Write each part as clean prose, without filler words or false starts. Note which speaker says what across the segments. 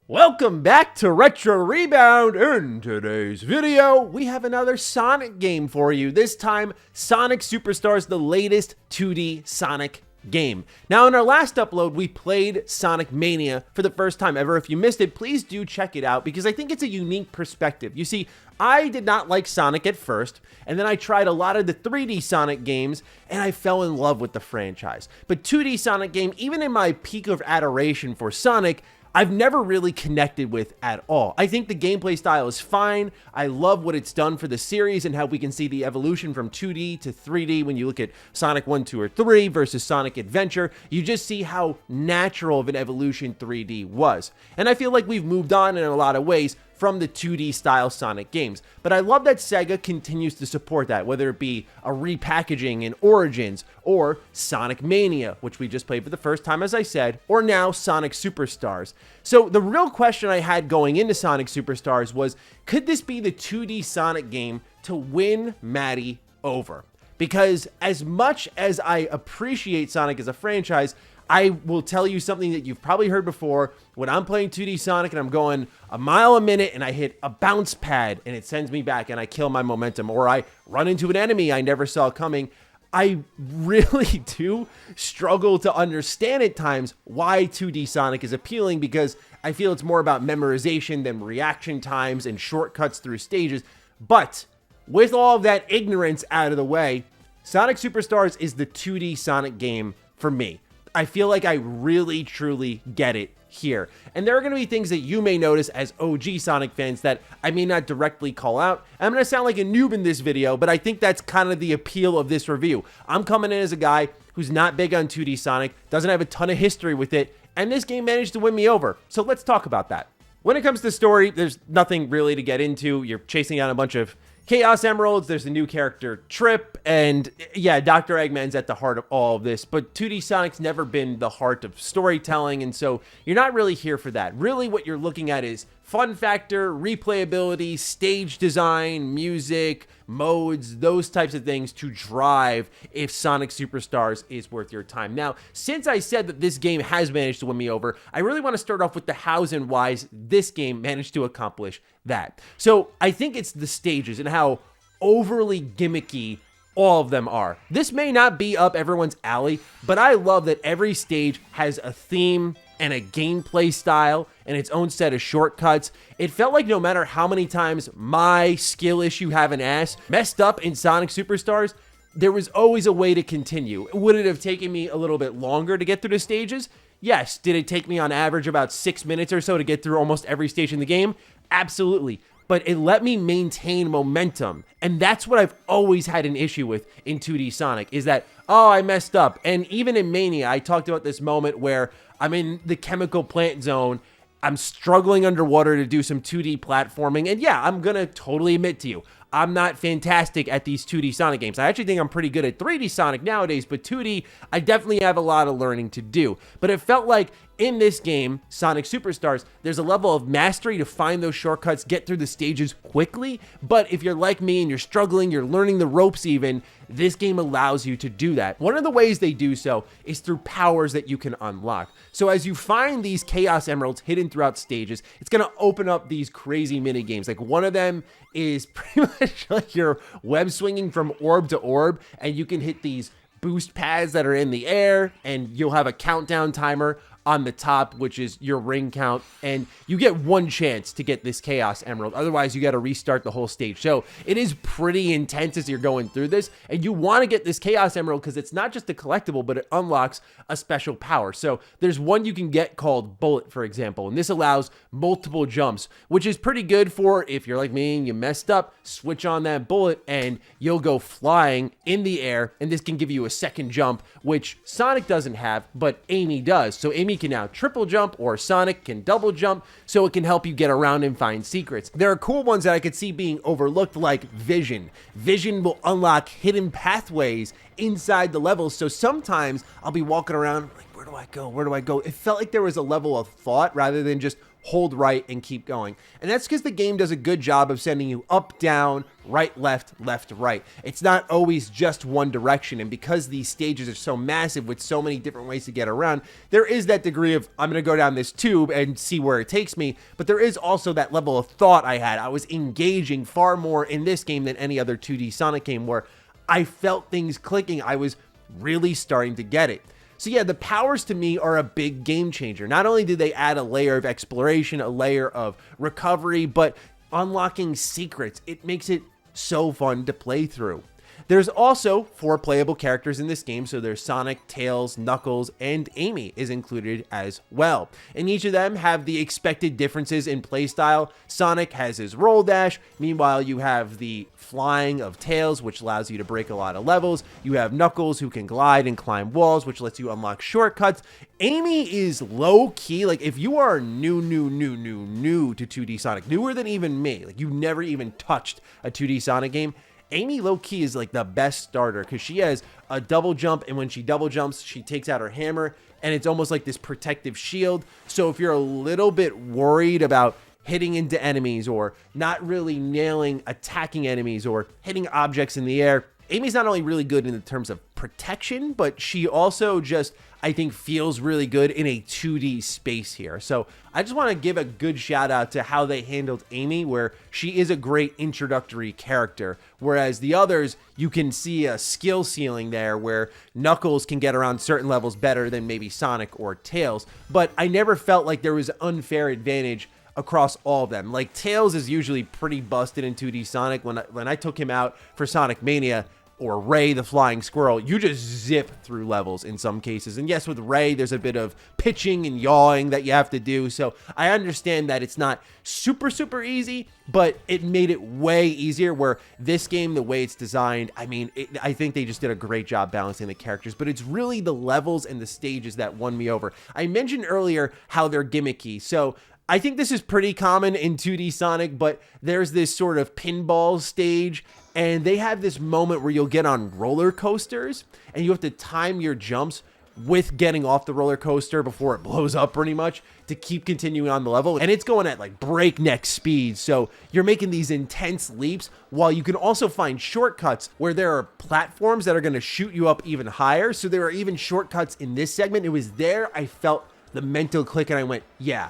Speaker 1: Welcome back to Retro Rebound. In today's video, we have another Sonic game for you. This time, Sonic Superstars, the latest 2D Sonic game. Now, in our last upload, we played Sonic Mania for the first time ever. If you missed it, please do check it out because I think it's a unique perspective. You see, I did not like Sonic at first, and then I tried a lot of the 3D Sonic games, and I fell in love with the franchise. But 2D Sonic game, even in my peak of adoration for Sonic, I've never really connected with at all. I think the gameplay style is fine. I love what it's done for the series and how we can see the evolution from 2D to 3D when you look at Sonic 1, 2, or 3 versus Sonic Adventure. You just see how natural of an evolution 3D was. And I feel like we've moved on in a lot of ways from the 2D style Sonic games. But I love that Sega continues to support that, whether it be a repackaging in Origins, or Sonic Mania, which we just played for the first time, as I said, or now Sonic Superstars. So the real question I had going into Sonic Superstars was, could this be the 2D Sonic game to win Maddie over? Because as much as I appreciate Sonic as a franchise, I will tell you something that you've probably heard before. When I'm playing 2D Sonic and I'm going a mile a minute and I hit a bounce pad and it sends me back and I kill my momentum, or I run into an enemy I never saw coming, I really do struggle to understand at times why 2D Sonic is appealing, because I feel it's more about memorization than reaction times and shortcuts through stages. But with all of that ignorance out of the way, Sonic Superstars is the 2D Sonic game for me. I feel like I really, truly get it here. And there are going to be things that you may notice as OG Sonic fans that I may not directly call out. I'm going to sound like a noob in this video, but I think that's kind of the appeal of this review. I'm coming in as a guy who's not big on 2D Sonic, doesn't have a ton of history with it, and this game managed to win me over. So let's talk about that. When it comes to story, there's nothing really to get into. You're chasing down a bunch of Chaos Emeralds, there's a new character, Trip, and yeah, Dr. Eggman's at the heart of all of this, but 2D Sonic's never been the heart of storytelling, and so you're not really here for that. Really, what you're looking at is fun factor, replayability, stage design, music, modes, those types of things to drive if Sonic Superstars is worth your time. Now, since I said that this game has managed to win me over, I really want to start off with the hows and whys this game managed to accomplish that. So I think it's the stages and how overly gimmicky all of them are. This may not be up everyone's alley, but I love that every stage has a theme and a gameplay style and its own set of shortcuts. It felt like no matter how many times my skill issue have an ass messed up in Sonic Superstars, there was always a way to continue. Would it have taken me a little bit longer to get through the stages? Yes. Did it take me on average about 6 minutes or so to get through almost every stage in the game? Absolutely. But it let me maintain momentum. And that's what I've always had an issue with in 2D Sonic, is that, oh, I messed up. And even in Mania, I talked about this moment where I'm in the chemical plant zone, I'm struggling underwater to do some 2D platforming, and yeah, I'm gonna totally admit to you, I'm not fantastic at these 2D Sonic games. I actually think I'm pretty good at 3D Sonic nowadays, but 2D, I definitely have a lot of learning to do. But it felt like in this game, Sonic Superstars, there's a level of mastery to find those shortcuts, get through the stages quickly, but if you're like me and you're struggling, you're learning the ropes even, this game allows you to do that. One of the ways they do so is through powers that you can unlock. So as you find these Chaos Emeralds hidden throughout stages, it's going to open up these crazy mini games. Like one of them is pretty much like you're web swinging from orb to orb, and you can hit these boost pads that are in the air, and you'll have a countdown timer on the top, which is your ring count, and you get one chance to get this Chaos Emerald. Otherwise, you got to restart the whole stage. So it is pretty intense as you're going through this, and you want to get this Chaos Emerald because it's not just a collectible, but it unlocks a special power. So there's one you can get called Bullet, for example, and this allows multiple jumps, which is pretty good for if you're like me and you messed up, switch on that bullet and you'll go flying in the air, and this can give you a second jump, which Sonic doesn't have, but Amy does. So Amy can now triple jump, or Sonic can double jump, so it can help you get around and find secrets. There are cool ones that I could see being overlooked, like Vision. Vision will unlock hidden pathways inside the levels, so sometimes I'll be walking around like, where do I go? Where do I go? It felt like there was a level of thought rather than just hold right, and keep going. And that's because the game does a good job of sending you up, down, right, left, left, right. It's not always just one direction. And because these stages are so massive with so many different ways to get around, there is that degree of, I'm going to go down this tube and see where it takes me. But there is also that level of thought I had. I was engaging far more in this game than any other 2D Sonic game, where I felt things clicking. I was really starting to get it. So yeah, the powers to me are a big game changer. Not only do they add a layer of exploration, a layer of recovery, but unlocking secrets. It makes it so fun to play through. There's also 4 playable characters in this game, so there's Sonic, Tails, Knuckles, and Amy is included as well. And each of them have the expected differences in playstyle. Sonic has his roll dash, meanwhile you have the flying of Tails, which allows you to break a lot of levels. You have Knuckles, who can glide and climb walls, which lets you unlock shortcuts. Amy is low-key, like if you are new to 2D Sonic, newer than even me, like you've never even touched a 2D Sonic game, Amy low-key is like the best starter because she has a double jump, and when she double jumps, she takes out her hammer, and it's almost like this protective shield. So if you're a little bit worried about hitting into enemies or not really nailing attacking enemies or hitting objects in the air, Amy's not only really good in the terms of protection, but she also just, I think, feels really good in a 2D space here. So I just want to give a good shout out to how they handled Amy, where she is a great introductory character, whereas the others, you can see a skill ceiling there where Knuckles can get around certain levels better than maybe Sonic or Tails, but I never felt like there was an unfair advantage across all of them. Like Tails is usually pretty busted in 2D Sonic. When I took him out for Sonic Mania, or Ray the Flying Squirrel, you just zip through levels in some cases. And yes, with Ray, there's a bit of pitching and yawing that you have to do. So I understand that it's not super easy, but it made it way easier, where this game, the way it's designed, I mean, I think they just did a great job balancing the characters, but it's really the levels and the stages that won me over. I mentioned earlier how they're gimmicky. So I think this is pretty common in 2D Sonic, but there's this sort of pinball stage, and they have this moment where you'll get on roller coasters, and you have to time your jumps with getting off the roller coaster before it blows up pretty much to keep continuing on the level. And it's going at like breakneck speed. So you're making these intense leaps, while you can also find shortcuts where there are platforms that are going to shoot you up even higher. So there are even shortcuts in this segment. It was there I felt the mental click, and I went, yeah,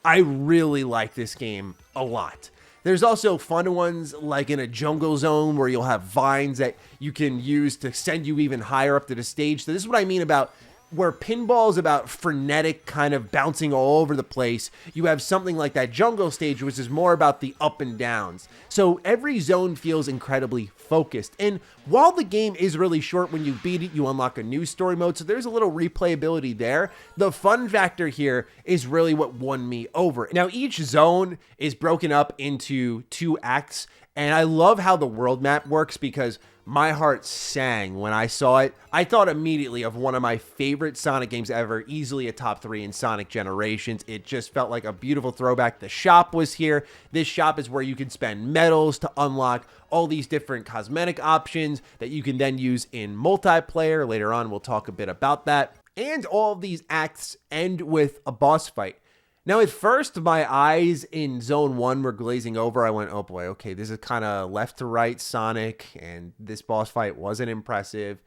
Speaker 1: I really like this game a lot. There's also fun ones like in a jungle zone where you'll have vines that you can use to send you even higher up to the stage. So this is what I mean about where pinball is about frenetic kind of bouncing all over the place. You have something like that jungle stage, which is more about the up and downs. So every zone feels incredibly focused. And while the game is really short, when you beat it, you unlock a new story mode. So there's a little replayability there. The fun factor here is really what won me over. Now, each zone is broken up into 2 acts. And I love how the world map works, because my heart sang when I saw it. I thought immediately of one of my favorite Sonic games ever, easily a top 3 in Sonic Generations. It just felt like a beautiful throwback. The shop was here. This shop is where you can spend medals to unlock all these different cosmetic options that you can then use in multiplayer. Later on, we'll talk a bit about that. And all of these acts end with a boss fight. Now, at first, my eyes in Zone 1 were glazing over. I went, oh boy, okay, this is kind of left to right Sonic, and this boss fight wasn't impressive.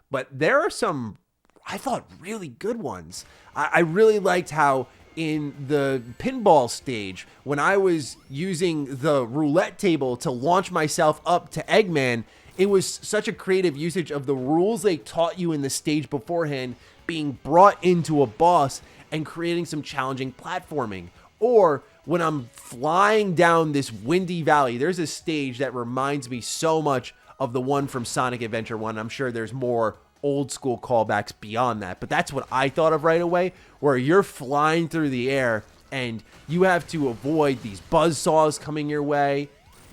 Speaker 1: But there are some, I thought, really good ones. I really liked how in the pinball stage, when I was using the roulette table to launch myself up to Eggman, it was such a creative usage of the rules they taught you in the stage beforehand being brought into a boss and creating some challenging platforming. Or when I'm flying down this windy valley, there's a stage that reminds me so much of the one from Sonic Adventure 1. I'm sure there's more old school callbacks beyond that, but that's what I thought of right away, where you're flying through the air and you have to avoid these buzzsaws coming your way.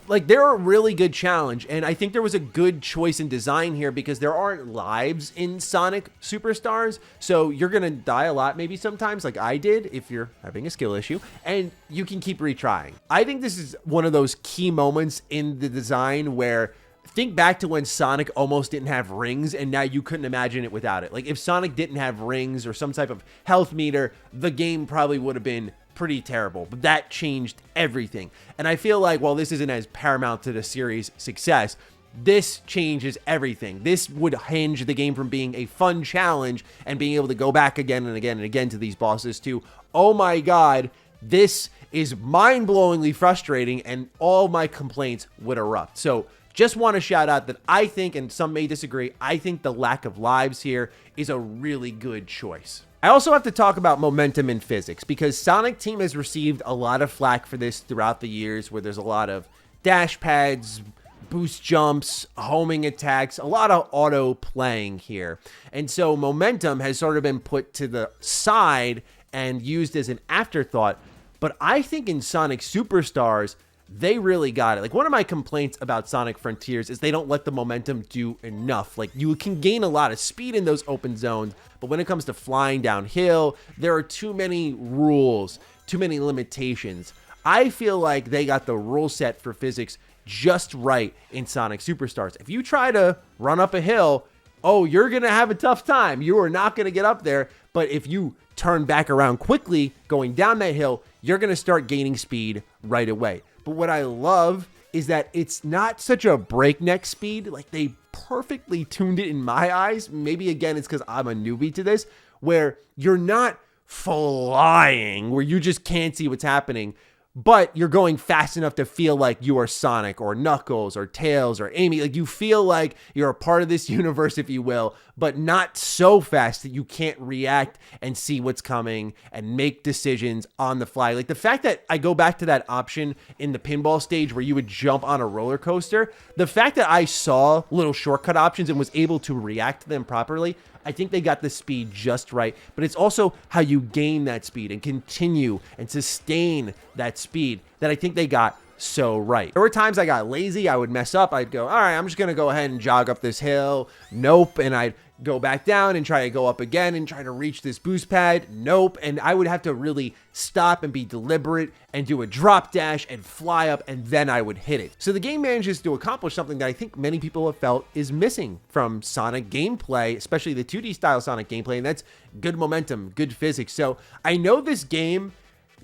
Speaker 1: Like, they're a really good challenge, and I think there was a good choice in design here, because there aren't lives in Sonic Superstars, so you're gonna die a lot maybe sometimes, like I did if you're having a skill issue, and you can keep retrying. I think this is one of those key moments in the design where, think back to when Sonic almost didn't have rings, and now you couldn't imagine it without it. Like, if Sonic didn't have rings or some type of health meter, the game probably would have been pretty terrible, but that changed everything. And I feel like, while this isn't as paramount to the series' success, this changes everything. This would hinge the game from being a fun challenge and being able to go back again and again and again to these bosses to, oh my god, this is mind-blowingly frustrating, and all my complaints would erupt. So just want to shout out that I think, and some may disagree, I think the lack of lives here is a really good choice. I also have to talk about momentum in physics, because Sonic Team has received a lot of flack for this throughout the years, where there's a lot of dash pads, boost jumps, homing attacks, a lot of auto playing here. And so momentum has sort of been put to the side and used as an afterthought. But I think in Sonic Superstars, they really got it. Like, one of my complaints about Sonic Frontiers is they don't let the momentum do enough. Like, you can gain a lot of speed in those open zones, but when it comes to flying downhill, there are too many rules, too many limitations. I feel like they got the rule set for physics just right in Sonic Superstars. If you try to run up a hill, oh, you're going to have a tough time. You are not going to get up there. But if you turn back around quickly going down that hill, you're going to start gaining speed right away. But what I love is that it's not such a breakneck speed. Like, they perfectly tuned it in my eyes. Maybe, again, it's because I'm a newbie to this, where you're not flying, where you just can't see what's happening, but you're going fast enough to feel like you are Sonic or Knuckles or Tails or Amy. Like, you feel like you're a part of this universe, if you will, but not so fast that you can't react and see what's coming and make decisions on the fly. Like, the fact that I go back to that option in the pinball stage where you would jump on a roller coaster, the fact that I saw little shortcut options and was able to react to them properly, I think they got the speed just right. But it's also how you gain that speed and continue and sustain that speed that I think they got so right. There were times I got lazy. I would mess up. I'd go, all right, I'm just going to go ahead and jog up this hill. Nope. And I'd go back down and try to go up again and try to reach this boost pad. Nope. And I would have to really stop and be deliberate and do a drop dash and fly up, and then I would hit it. So the game manages to accomplish something that I think many people have felt is missing from Sonic gameplay, especially the 2D style Sonic gameplay, and that's good momentum, good physics. So I know this game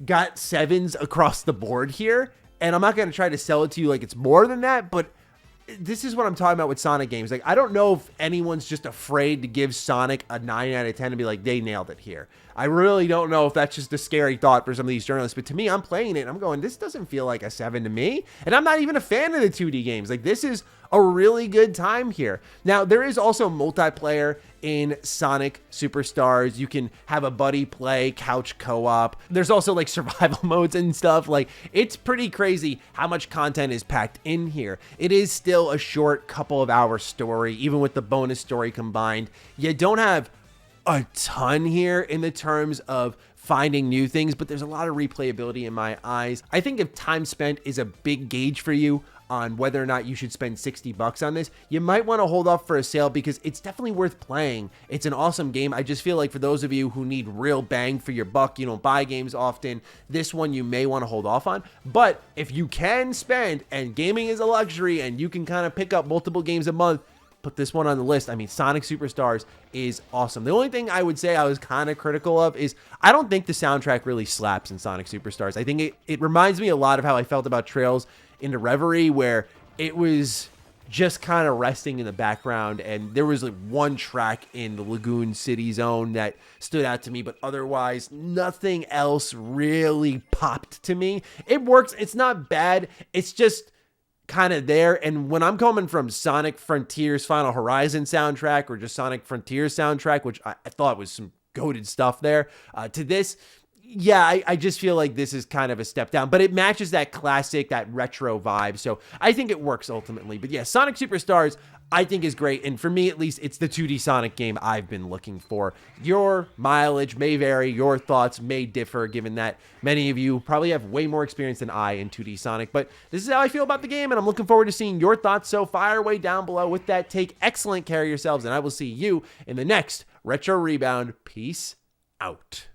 Speaker 1: got 7s across the board here, and I'm not going to try to sell it to you like it's more than that, but this is what I'm talking about with Sonic games. Like, I don't know if anyone's just afraid to give Sonic a 9 out of 10 and be like, they nailed it here. I really don't know if that's just a scary thought for some of these journalists, but to me, I'm playing it and I'm going, this doesn't feel like a 7 to me. And I'm not even a fan of the 2D games. Like, this is a really good time here. Now, there is also multiplayer in Sonic Superstars. You can have a buddy play couch co-op. There's also like survival modes and stuff. Like, it's pretty crazy how much content is packed in here. It is still a short couple of hour story, even with the bonus story combined. You don't have a ton here in the terms of finding new things, but there's a lot of replayability in my eyes. I think if time spent is a big gauge for you on whether or not you should spend $60 on this, you might want to hold off for a sale, because it's definitely worth playing. It's an awesome game. I just feel like for those of you who need real bang for your buck, you don't buy games often, this one you may want to hold off on. But if you can spend, and gaming is a luxury, and you can kind of pick up multiple games a month, put this one on the list. I mean, Sonic Superstars is awesome. The only thing I would say I was kind of critical of is I don't think the soundtrack really slaps in Sonic Superstars. I think it reminds me a lot of how I felt about Trails into Reverie, where it was just kind of resting in the background, and there was like one track in the Lagoon City zone that stood out to me, but otherwise nothing else really popped to me. It works. It's not bad. It's just kind of there. And when I'm coming from Sonic Frontiers Final Horizon soundtrack, or just Sonic Frontiers soundtrack, which I thought was some goated stuff there, to this, yeah, I just feel like this is kind of a step down, but it matches that classic, that retro vibe. So I think it works ultimately. But yeah, Sonic Superstars, I think is great. And for me, at least, it's the 2D Sonic game I've been looking for. Your mileage may vary. Your thoughts may differ, given that many of you probably have way more experience than I in 2D Sonic. But this is how I feel about the game, and I'm looking forward to seeing your thoughts. So fire away down below with that take. Excellent care of yourselves, and I will see you in the next Retro Rebound. Peace out.